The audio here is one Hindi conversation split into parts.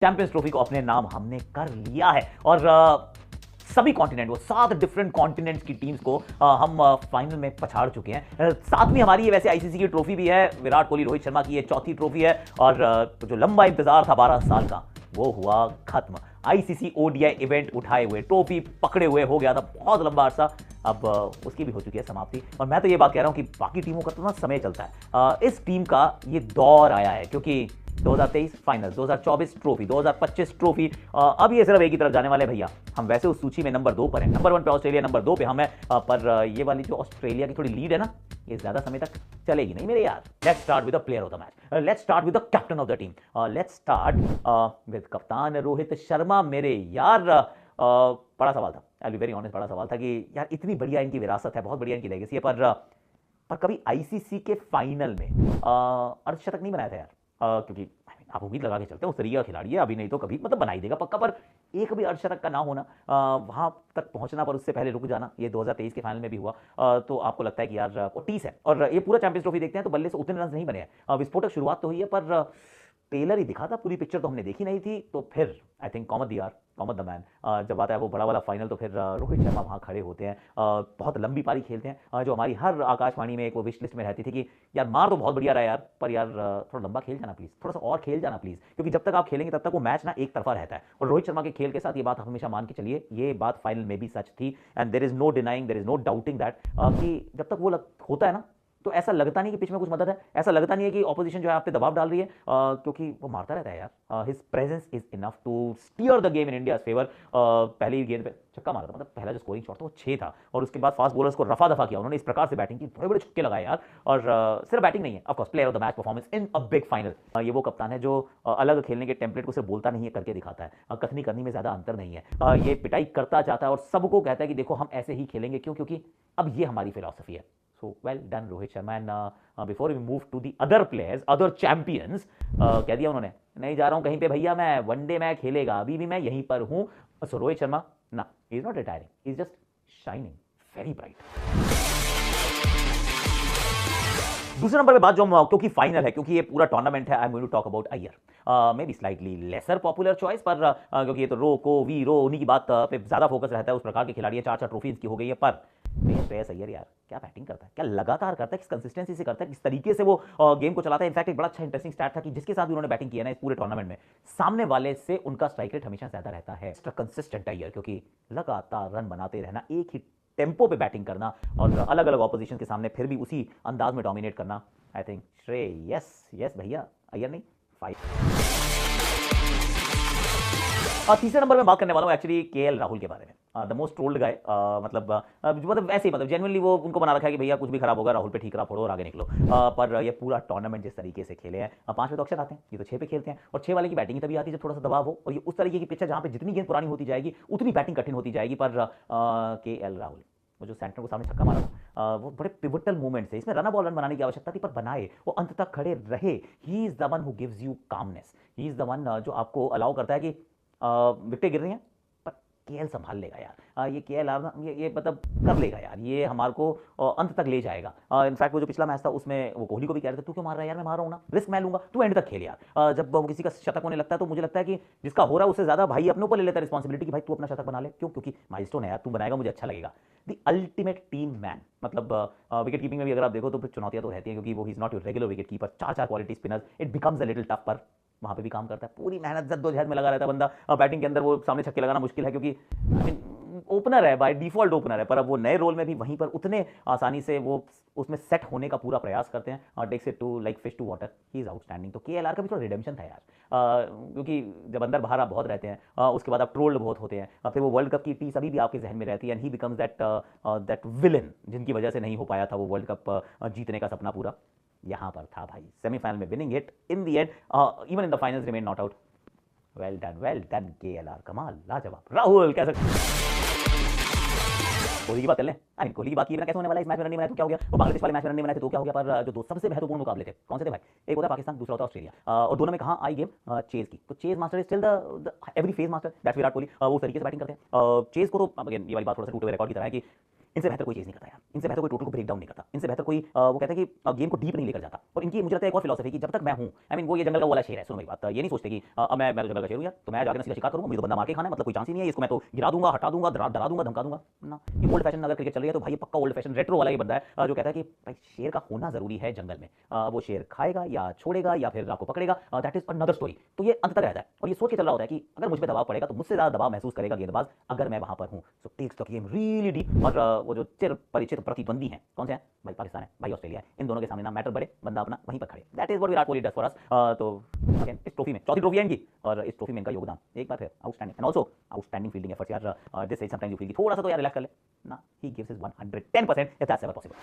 चैंपियंस ट्रॉफी को अपने नाम हमने कर लिया है और सभी कॉन्टिनेंट, वो 7 डिफरेंट कॉन्टिनेंट्स की टीम्स को हम फाइनल में पछाड़ चुके हैं। सातवीं हमारी ये वैसे आईसीसी की ट्रॉफी भी है, विराट कोहली रोहित शर्मा की ये चौथी ट्रॉफी है और जो लंबा इंतजार था 12 साल का वो हुआ खत्म। आईसीसी ओडीआई इवेंट उठाए हुए, ट्रॉफी पकड़े हुए हो गया था बहुत लंबा अरसा, अब उसकी भी हो चुकी है समाप्ति। और मैं तो ये बात कह रहा हूं कि बाकी टीमों का तो ना समय चलता है, इस टीम का ये दौर आया है क्योंकि 2023 फाइनल, 2024 ट्रॉफी, 2025 ट्रॉफी, अब ये सिर्फ एक ही तरफ जाने वाले भैया। हम वैसे उस सूची में नंबर 2 पर हैं, नंबर 1 पे ऑस्ट्रेलिया, नंबर 2 पे हम हैं, पर ये वाली जो ऑस्ट्रेलिया की थोड़ी लीड है ना, ये ज्यादा समय तक चलेगी नहीं मेरे यार। Let's start with the player of the match, let's start with the captain of the team, let's start with कप्तान रोहित शर्मा। मेरे यार बड़ा सवाल था, आई बी वेरी ऑनेस्ट, बड़ा सवाल था कि यार इतनी बढ़िया इनकी विरासत है, बहुत बढ़िया इनकी लेगेसी है, पर कभी आईसीसी के फाइनल में अर्धशतक नहीं बनाया था यार, क्योंकि आप उम्मीद लगा के चलते हैं उस तरीके का खिलाड़ी है, अभी नहीं तो कभी मतलब बनाई देगा पक्का, पर एक भी अर्धशतक का ना होना, वहां तक पहुंचना, पर उससे पहले रुक जाना, ये 2023 के फाइनल में भी हुआ, तो आपको लगता है कि यार 30 है। और ये पूरा चैंपियंस ट्रॉफी देखते हैं तो बल्ले से उतने रन नहीं बने हैं, विस्फोटक शुरुआत तो हुई है पर टेलर ही दिखा था, पूरी पिक्चर तो हमने देखी नहीं थी। तो फिर I think common the man, जब आता है वो बड़ा वाला फाइनल तो फिर रोहित शर्मा वहाँ खड़े होते हैं, बहुत लंबी पारी खेलते हैं, जो हमारी हर आकाशवाणी में एक वो विश लिस्ट में रहती थी कि यार मार तो बहुत बढ़िया रहा यार, पर यार थोड़ा लंबा खेल जाना प्लीज, थोड़ा सा और खेल जाना प्लीज, क्योंकि जब तक आप खेलेंगे तब तक वो मैच ना एक तरफा रहता है। और रोहित शर्मा के खेल के साथ ये बात हमेशा मान के चलिए, ये बात फाइनल में भी सच थी, and there is no denying, there is no doubting that, कि जब तक वो होता है ना तो ऐसा लगता नहीं कि पिच में कुछ मदद है, ऐसा लगता नहीं है कि ऑपोजिशन जो है आप पे दबाव डाल रही है, क्योंकि वो मारता रहता है यार। His presence is enough to steer the game in India's favour. पहली गेंद पे छक्का मारा था, मतलब पहला जो स्कोरिंग शॉट था वो 6 था, और उसके बाद फास्ट बॉलर्स को रफा दफा किया उन्होंने, इस प्रकार से बैटिंग की, बड़े बड़े छक्के लगाए यार। और सिर्फ बैटिंग नहीं है, of course player of the match performance in a big final. ये वो कप्तान है जो अलग खेलने के टेम्पलेट को सिर्फ बोलता नहीं है, करके दिखाता है, कथनी करनी में ज्यादा अंतर नहीं है, ये पिटाई करता जाता है और सबको कहता है कि देखो हम ऐसे ही खेलेंगे, क्यों, क्योंकि अब ये हमारी फिलॉसफी है। So well done Rohit Sharma. And before we move to the other players, other champions, कह दिया उन्होंने नहीं जा रहा हूं कहीं पे भैया, मैं वनडे मैच खेलेगा, अभी भी मैं यहीं पर हूं। सो रोहित शर्मा ना, he is not retiring, he is just shining very bright. दूसरे नंबर पे बात जो हम, क्योंकि फाइनल है, क्योंकि ये पूरा टूर्नामेंट है, I am going to talk about Iyer. Maybe slightly lesser popular choice, पर क्योंकि ये तो रो उन्हीं की बात पे ज्यादा फोकस रहता है, उस प्रकार के खिलाड़ी है, 4 ट्रॉफीज की हो गई है, पर श्रेयस अय्यर यार क्या बैटिंग करता है, क्या लगातार करता है, किस कंसिस्टेंसी से करता है, किस तरीके से वो गेम को चलाता है। इनफैक्ट एक बड़ा अच्छा इंटरेस्टिंग स्टैट था कि जिसके साथ भी उन्होंने बैटिंग किया ना इस पूरे टूर्नामेंट में, सामने वाले से उनका स्ट्राइक रेट हमेशा ज्यादा रहता है। कंसिस्टेंट अय्यर, क्योंकि लगातार रन बनाते रहना, एक ही टेम्पो पे बैटिंग करना और अलग अलग ऑपोजिशन के सामने फिर भी उसी अंदाज में डोमिनेट करना। आई थिंक श्रेयस, यस भैया, अय्यर नहीं, 5। तीसरे नंबर में बात करने वाला हूं एक्चुअली केएल राहुल के बारे में, द मोस्ट ट्रोल्ड गाय, मतलब ऐसे ही, मतलब जेन्युइनली वो उनको बना रखा है कि भैया कुछ भी खराब होगा राहुल पे ठीक रहा, फोड़ो और आगे निकलो, पर ये पूरा टूर्नामेंट जिस तरीके से खेले हैं, 5 पे तो अक्षर आते हैं, ये तो 6 पे खेलते हैं, और 6 वाले की बैटिंग तभी आती है जब थोड़ा सा दबाव हो, और ये उस तरीके की पिच है जहां पे जितनी गेंद पुरानी होती जाएगी उतनी बैटिंग कठिन होती जाएगी। पर केएल राहुल, वो जो सेंटर को सामने छक्का मारा था, वो बड़े पिवटल मूवमेंट्स है, इसमें रन बॉल रन बनाने की आवश्यकता थी, पर बनाए, वो अंत तक खड़े रहे। He is the one who gives you calmness, he is the one जो आपको अलाउ करता है कि विकेटें गिर रही हैं पर केएल संभाल लेगा यार, ये केएल ये मतलब कर लेगा यार, ये हमारे को अंत तक ले जाएगा। इनफैक्ट वो जो पिछला मैच था उसमें वो कोहली को भी कह रहे थे, तू क्यों मार रहा है यार, मैं मार रहा हूं ना, रिस्क मैं लूंगा, तू एंड तक खेल यार। जब वो किसी का शतक होने लगता है तो मुझे लगता है कि जिसका हो रहा है उससे ज्यादा भाई अपने ऊपर ले लेता है रिस्पॉन्सिबिलिटी कि भाई तू अपना शतक बना ले, क्यों, क्योंकि माइलस्टोन है यार, तू बनाएगा मुझे अच्छा लगेगा। द अल्टीमेट टीम मैन, मतलब विकेट कीपिंग में भी अगर आप देखो तो फिर चुनौतियां तो रहती हैं, क्योंकि वो he is not your regular wicket keeper, 4 quality spinners, it becomes a little tough, पर वहां पे भी काम करता है, पूरी मेहनत जद्दोजहद में लगा रहता है बंदा। बैटिंग के अंदर वो सामने छक्के लगाना मुश्किल है, क्योंकि ओपनर है, बाय डिफॉल्ट ओपनर है, पर अब वो नए रोल में भी वहीं पर उतने आसानी से वो उसमें सेट होने का पूरा प्रयास करते हैं, takes it to like fish to water, he is outstanding. तो केएलआर का भी थोड़ा रिडेम्पशन था यार, क्योंकि जब अंदर बाहर आप बहुत रहते हैं, उसके बाद आप ट्रोल्ड बहुत होते हैं, फिर वो वर्ल्ड कप की टीस अभी भी आपके जहन में रहती है, and he becomes that villain जिनकी वजह से नहीं हो पाया था वो वर्ल्ड कप जीतने का सपना पूरा। यहां पर था भाई, सेमीफाइनल में winning it, in the end even in the finals remain not out. Well done KLR, कमाल, लाजवाब। राहुल कैसे, कोहली की बात कर लें, कोहली की बात की बिना कैसे होने वाला, इस मैच में रन नहीं बनाए तो क्या हो गया, वो बांग्लादेश वाले मैच में रन नहीं बनाए थे तो क्या हो गया, पर जो दो सबसे महत्वपूर्ण मुकाबले थे कौन से थे भाई, एक होता पाकिस्तान, दूसरा होता ऑस्ट्रेलिया, और दोनों में कहां आई गेम, चेज की। तो chase master is still the every phase master, that's Virat Kohli, वो तरीके से बैटिंग करते हैं। चेज को तो अगेन ये वाली बात थोड़ा सा टूटे हुए रिकॉर्ड की तरह है कि इनसे बेहतर कोई चीज नहीं करता यार, इनसे बेहतर कोई टोटल को ब्रेक डाउन नहीं करता, इनसे बेहतर कोई वो कहता है कि गेम को डीप नहीं लेकर जाता। और इनकी मुझे लगता है एक और फिलॉसफी कि जब तक मैं हूं, आई मीन वो ये जंगल का वाला शेर है, सुनो मेरी बात, ये नहीं सोचते कि अब मैं तो जंगल का शेर हूं यार, तो मैं जाकर सीधा शिकार करूंगा, मुझे तो बंदा मार के खाना है, मतलब कोई चांस ही नहीं है, इसको मैं तो गिरा दूंगा, हटा दूंगा, डरा दूंगा, धमका दूंगा ना। ये ओल्ड फैशन अगर क्रिकेट चल रही है तो भाई ये पक्का ओल्ड फैशन रेट्रो वाला ये बंदा है जो कहता है कि भाई शेर का होना जरूरी है जंगल में, वो शेर खाएगा या छोड़ेगा या फिर आपको पकड़ेगा, दैट इज अनदर स्टोरी। तो ये अंत तक रहता है और ये सोच के चल रहा होता है कि अगर मुझ पे दबाव पड़ेगा तो मुझसे ज्यादा दबाव महसूस करेगा गेंदबाज अगर मैं वहां पर हूं। So takes the game really deep. और वो जो चिर परिचित प्रतिद्वंदी हैं, कौन से हैं भाई? पाकिस्तान है, भाई ऑस्ट्रेलिया है, इन दोनों के सामने ना मैटर बढ़े, बंदा अपना वहीं पर खड़े। That is what Virat Kohli does for us. तो अगेन इस ट्रॉफी में चौथी ट्रॉफी है इनकी और इस ट्रॉफी में इनका योगदान एक बार फिर outstanding and also outstanding fielding efforts यार। This is sometimes you feel कि थोड़ा सा तो यार रिलैक्स कर ले ना, he gives his 110% if that's ever possible.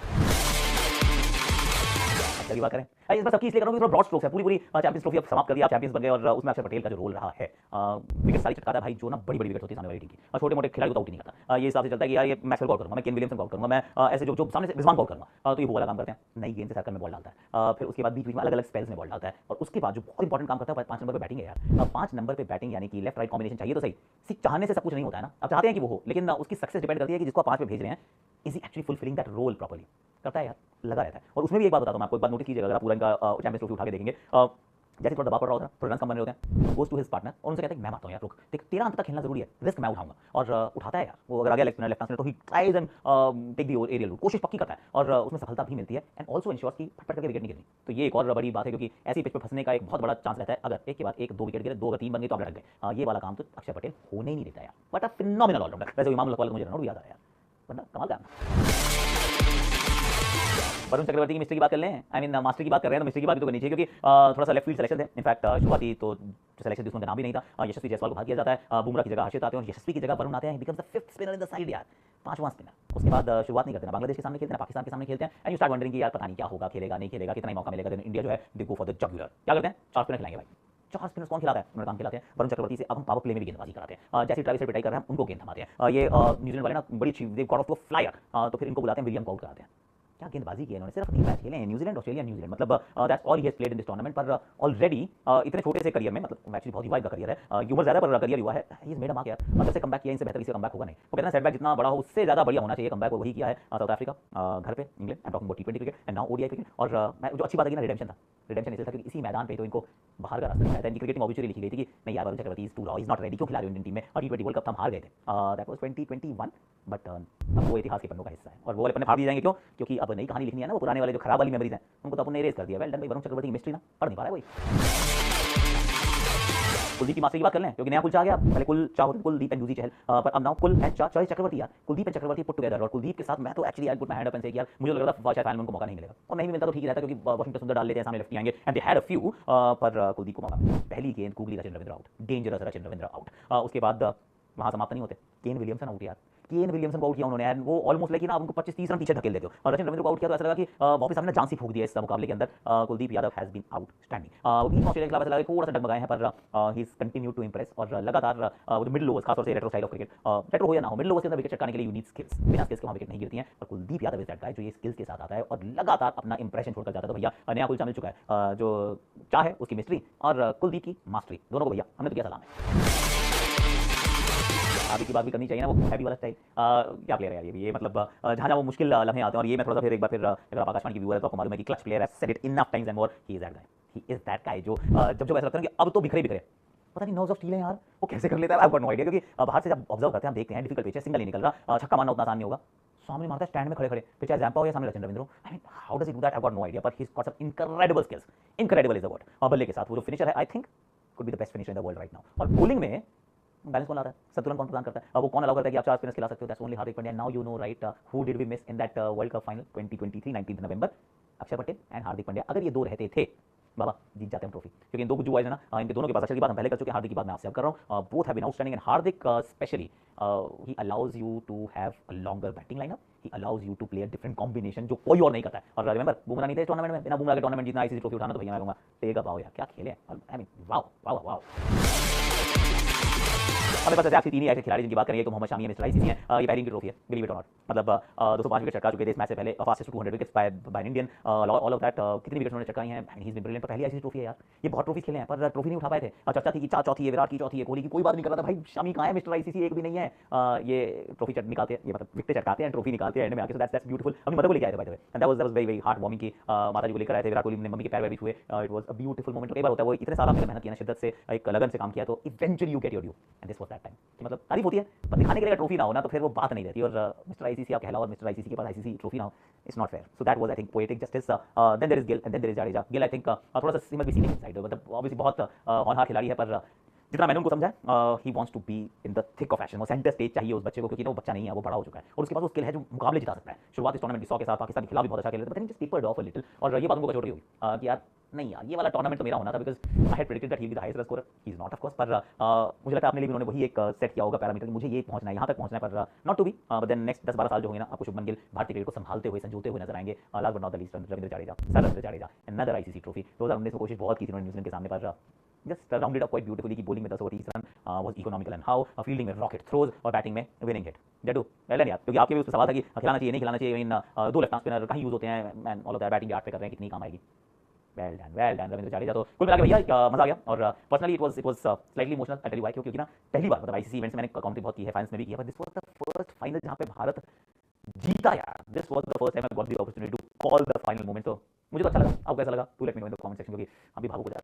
की बात करें इस बार सबकी इसलिए करूंगा कि ब्रॉड स्ट्रोक्स है, पूरी चैंपियंस ट्रॉफी अब समाप्त कर दिया, आप चैंपियंस बन गए और उसमें अक्षर पटेल का जो रोल रहा है, विकेट सारी चटकाता है भाई, जो ना बड़ी विकेट होती है सामने वाली टीम की और छोटे मोटे खिलाड़ी को आउट नहीं करता। ये हिसाब से चलता है कि यार ये मैक्सवेल को आउट करूंगा, मैं केन विलियमसन को आउट करूंगा, मैं ऐसे जो सामने से रिजवान को आउट करूंगा, तो ये वो वाला काम करते हैं, नई गेंद से सर्कल में बॉल डालता है, फिर उसके बाद बीच बीच में अलग अलग स्पेल्स में बॉल डालता है और उसके बाद जो बहुत इंपॉर्टेंट काम करता है 5 नंबर पे बैटिंग है यार। 5 नंबर पे बैटिंग यानी कि लेफ्ट राइट कॉम्बिनेशन चाहिए तो सही, सिर्फ चाहने से सब कुछ नहीं होता है ना, आप चाहते हैं कि वो हो, लेकिन उसकी सक्सेस डिपेंड करती है कि जिसको आप 5 पे भेज रहे हैं is he actually fulfilling that role properly, करता है यार, लगा रहता है। और उसमें भी एक बात बताता हूं मैं आपको, एक बात नोटिस कीजिएगा, अगर आप पूरा इनका चैंपियंस ट्रॉफी उठा के देखेंगे, जैसे थोड़ा दबाव पड़ रहा होता है, थोड़ा रन कम बन रहे होते हैं, गोज टू हिज पार्टनर और उनसे कहते हैं मैं मारता हूं यार, रुक देख तेरा अंत तक खेलना जरूरी है, रिस्क मैं उठाऊंगा, और उठाता है यार वो, अगर आगे लेफ्ट हैंड तो he tries and take the aerial route, कोशिश पक्की करता है और उसमें सफलता भी मिलती है एंड आल्सो इंश्योर्स की फट करके विकेट नहीं गिरनी। तो ये एक और बड़ी बात है क्योंकि ऐसी पिच पे फंसने का एक बहुत बड़ा चांस रहता है, अगर एक के बाद एक 2 विकेट गिरे, 2 अगर 3 बन गए तो आप लटक गए। ये वाला काम तो अक्षर पटेल होने ही नहीं देता यार, बट अ फिनोमिनल ऑलराउंडर। वैसे इमाम लकवाल को मुझे रन आउट भी याद आ रहा है यार, वरना कमाल का। वरुण चक्रवर्ती की मिस्ट्री की बात कर लें, आई मीन मास्टर की बात कर रहे हैं तो मिस्ट्री की बात भी तो करनी चाहिए, क्योंकि थोड़ा सा लेफ्ट फील्ड सिलेक्शन है। इनफैक्ट शुरुआती तो सिलेक्शन जिसमें नाम भी नहीं था, यशस्वी जायसवाल को बाहर किया जाता है, बुमराह की जगह हर्षित आते हैं और यशस्वी की जगह वरुण आते हैं, becomes the 5th spinner in the side यार, 5वां स्पिनर। उसके बाद शुरुआत नहीं करते ना, बांग्लादेश के सामने खेलते हैं, पाकिस्तान के सामने खेलते हैं, एंड यू स्टार्ट वंडरिंग कि यार पता नहीं क्या होगा, खेलेगा नहीं खेलेगा, कितना ही मौका मिलेगा। देन इंडिया जो है दे गो फॉर द जगुलर, क्या करते हैं 4 स्पिनर खिलाएंगे भाई, 4 स्पिनर्स कौन खिलाता है? उन्होंने काम खिलाते हैं वरुण चक्रवर्ती से। अब हम पावर प्ले में भी गेंदबाजी कराते हैं, जैसे ट्रेविस हेड पिटाई कर रहे हैं उनको गेंद थमाते हैं, ये न्यूजीलैंड वाले ना बड़ी अच्छी, they got off to flyer, तो फिर इनको बुलाते हैं, विलियम को आउट कराते हैं। क्या गेंदबाजी की है इन्होंने, सिर्फ 3 मैच खेले हैं, न्यूजीलैंड ऑस्ट्रेलिया न्यूजीलैंड, मतलब that's all he has played in this tournament. पर ऑलरेडी इतने छोटे से करियर में, मतलब एक्चुअली बहुत युवा का करियर है, उम्र ज्यादा पर करियर युवा है, he is made a mark यार, मतलब से कमबैक किया, इनसे बेहतर किसी का कमबैक होगा नहीं। वो कहते हैं सेटबैक जितना बड़ा हो उससे ज्यादा बढ़िया होना चाहिए कमबैक, वही किया है साउथ अफ्रीका, घर पे England, I am talking about T20 cricket and now ODI cricket. और मैं जो अच्छी बात है ना, रिडेम्पशन था, रिडेम्पशन इसलिए था क्योंकि इसी मैदान पे तो इनको बाहर का रास्ता दिखाया था। इनकी क्रिकेटिंग ऑब्वियसली लिखी गई थी कि नहीं यार Varun Chakravarthy is too raw, is not ready, क्यों खिला रहे हो इंडियन टीम में, और T20 वर्ल्ड कप हम हार गए थे, दैट वाज 2021, बट अब वो इतिहास के पन्नों का हिस्सा है और वो वाले पन्ने फाड़ दिए जाएंगे, क्यों? क्योंकि अब नई कहानी लिखनी है ना, वो पुराने वाले जो खराब वाली मेमोरीज हैं उनको तो अपन ने इरेज कर दिया। वेल डन भाई, वरुण चक्रवर्ती की मिस्ट्री ना पढ़ नहीं पा रहा है कोई। कुलदीप की मास्टर की बात कर लें, क्योंकि नया कुल आ गया, पहले कुल चा होते कुलदीप एंड यूजी चहल, पर अब नाउ कुल एंड चा चॉइस चक्रवर्ती यार, Kuldeep and Chakravarthy put together. और कुलदीप के साथ मैं तो actually I put my hand up and say यार मुझे लग रहा था शायद फाइनल में उनको मौका नहीं मिलेगा, और नहीं भी मिलता तो ठीक ही रहता, क्योंकि वाशिंगटन सुंदर डाल लेते हैं, सामने लेफ्टी आएंगे and they had a few, पर कुलदीप को मौका। पहली गेंद googly Rachin Ravindra out, dangerous Rachin Ravindra out. उसके बाद वहां समाप्त नहीं होते, केन विलियमसन आउट यार, केन विलियमसन को आउट किया उन्होंने, वो ऑलमोस्ट लाइक ना उनको 25-30 रन पीछे धकेल देते हो, और रचिन रविंद्र को आउट किया तो ऐसा लगा कि वापस हमने जान सी फूंक दिया इस मुकाबले के अंदर। Kuldeep Yadav has been outstanding, Australia के खिलाफ ऐसा लगा थोड़ा सा डगमगाए हैं, पर he is continue to impress, और लगातार वो जो मिडिल ओवर्स, खासतौर से retro style of cricket, retro हो या ना हो, मिडिल ओवर्स के अंदर विकेट चटकाने के लिए यू नीड स्किल्स, बिना स्किल्स के वहां विकेट नहीं गिरती हैं, और Kuldeep Yadav is that guy जो ये स्किल्स के साथ आता है और लगातार अपना इंप्रेशन छोड़कर जाता है। तो भैया नया कुलचा मिल चुका है, जो चाह है उसकी मिस्ट्री और कुलदीप की मास्टरी, दोनों को भैया हमने तो किया सलाम है। आगे की बात भी करनी चाहिए ना, वो हैवी वाला स्टाइल, क्या प्लेयर है यार ये मतलब जहाँ वो मुश्किल लम्हे आते हैं, और ये मैं थोड़ा सा फिर एक बार फिर अगर आप आकाशवाणी की व्यूअर है तो आपको मालूम है कि क्लच प्लेयर है, said it enough times and more, he is that guy, he is that guy जो जब ऐसा लगता है कि अब तो बिखरे बिखरे, पता नहीं नोज ऑफ स्टील है यार, वो कैसे कर लेता है, I have got no idea, क्योंकि बाहर से जब ऑब्जर्व करते हैं हम देखते हैं डिफिकल्ट पिच है, सिंगल नहीं निकल रहा, छक्का मारना उतना आसान नहीं होगा, सामने मारता है स्टैंड में खड़े खड़े, पिच जैम्पा हो या सामने Rachin Ravindra, I mean how does he do that, I have got no idea, but he has got some incredible skills, incredible is the word. और बल्ले के साथ वो जो फिनिशर है, I think could be the best finisher in the world right now. और बॉलिंग में बैलेंस कौन लाता है, संतुलन कौन प्रदान करता है, वो कौन अलाउ करता है कि आप 4 स्पिनर्स खिला सकते हो, that's only Hardik Pandya. Now you know right who did we miss in that world cup final 2023 19 November, Axar Patel and Hardik Pandya. अगर ये दो रहते थे बाबा जीत जाते हैं ट्रॉफी, क्योंकि इन दो गुज्जू बॉयज है ना, इनके दोनों के पास, अक्षर की बात हम पहले कर चुके हैं, हार्दिक की बात मैं आपसे अब कर रहा हूँ, both have been outstanding and Hardik specially he allows you to have a longer batting lineup, he allows you to play a different combination जो कोई और नहीं करता है। और रिमेंबर बुमराह नहीं थे टूर्नामेंट में, बिना बुमराह के टूर्नामेंट जीतना, ICC ट्रॉफी उठाना, तो भैया मैं कहूंगा टेक अ बाउ यार, क्या खेले, I mean wow wow wow. अब हमारे पास ऐसे तीन ही ऐसे खिलाड़ी जिनकी बात करें, एक तो मोहम्मद शामी है, मिस्टर आईसीसी हैं, ये पहली की ट्रॉफी है, बिलीव इट और नॉट। मतलब 205 विकेट चटका चुके थे इस मैच से पहले, fastest to 200 wickets by an Indian, all of that कितनी विकेट्स उन्होंने चटकाई हैं, ही इज बीन ब्रिलियंट। पर पहली आईसीसी ट्रॉफी है यार, ये बहुत ट्रॉफी खेले हैं पर ट्रॉफी नहीं उठा पाए थे। चर्चा थी कि चौथी है, विराट की चौथी है, कोहली की कोई बात नहीं कर रहा था, भाई शामी कहाँ है, मिस्टर आईसीसी एक भी नहीं है। ये ट्रॉफी निकालते हैं, ये मतलब विकेट चटकाते हैं, ट्रॉफी निकालते हैं एंड में आके, सो दैट्स ब्यूटीफुल। अपनी मदर को लेके आए थे by the way, and that was very heart warming की माता जी को लेकर आए थे, विराट कोहली ने मम्मी के पैर भी छुए, it was a beautiful moment. कई बार होता है वो इतने साल आपने मेहनत किया ना, शिद्दत से एक लगन से काम किया, तो eventually you get your due, and this was that time. मतलब तारीफ होती है पर दिखाने के लिए ट्रॉफी ना हो ना तो फिर वो बात नहीं रहती, और मिस्टर आईसीसी आप कहलाओ और मिस्टर आईसीसी के पास आईसीसी ट्रॉफी ना हो, it's not fair. So that was I think poetic justice. Then there is Gill and then there is Jadeja. Gill I think थोड़ा सा सिमर भी सीनियर साइड, मतलब ऑब्वियसली बहुत ऑनहार खिलाड़ी है, पर जितना मैंने उनको समझा he wants to be in the thick of action, वो सेंटर स्टेज चाहिए उस बच्चे को, क्योंकि ना वो बच्चा नहीं है, वो बड़ा हो चुका है और उसके पास वो स्किल है जो मुकाबले जिता सकता है। शुरुआत इस टूर्नामेंट की 100 के साथ पाकिस्तान के खिलाफ भी बहुत अच्छा खेले थे, but just tapered of a little, और ये बात उनको कचोटी हुई कि यार नहीं यार ये वाला टूर्नामेंट तो मेरा होना था, because I had predicted that he will be the highest run scorer, he is not of course, पर मुझे लगता है अपने लिए भी उन्होंने वही एक सेट किया होगा पैरामीटर, मुझे ये पहुंचना है, यहाँ तक पहुंचना है, पर not to be. But then next 10-12 साल जो होंगे ना, आपको शुभमन गिल भारतीय क्रिकेट को संभालते हुए, संजोते हुए नजर आएंगे। Last but not the least Ravindra Jadeja, sir Ravindra Jadeja, another ICC trophy. 2019 में कोशिश बहुत की थी उन्होंने न्यूजीलैंड के सामने, पर just rounded up quite beautifully कि bowling में 10 over 30 run was economical and how fielding में रॉकेट थ्रोज और बैटिंग में विनिंग हिट। जड्डू वेल यार, क्योंकि आपके भी उस पर सवाल था कि खिलाना चाहिए नहीं खिलाना चाहिए, इन दो लेफ्ट आर्म स्पिनर कहीं यूज होते हैं and all of that, batting भी 8 पे कर रहे हैं, कितनी काम आएगी। Well done Ravindra Jadeja. तो कुल मिला के भैया मजा आ गया, और personally it was slightly emotional, I tell you why, क्योंकि ना पहली बार मतलब आईसीसी इवेंट्स में मैंने कमेंट्री बहुत की है, फाइनल्स में भी की है, but this was the first final जहां पे भारत जीता यार। This was the first time I got the opportunity to call the final moment. तो मुझे तो अच्छा लगा, आपको कैसा लगा? Do let me know in the comment section, क्योंकि हम भी भावुक हो जाते हैं।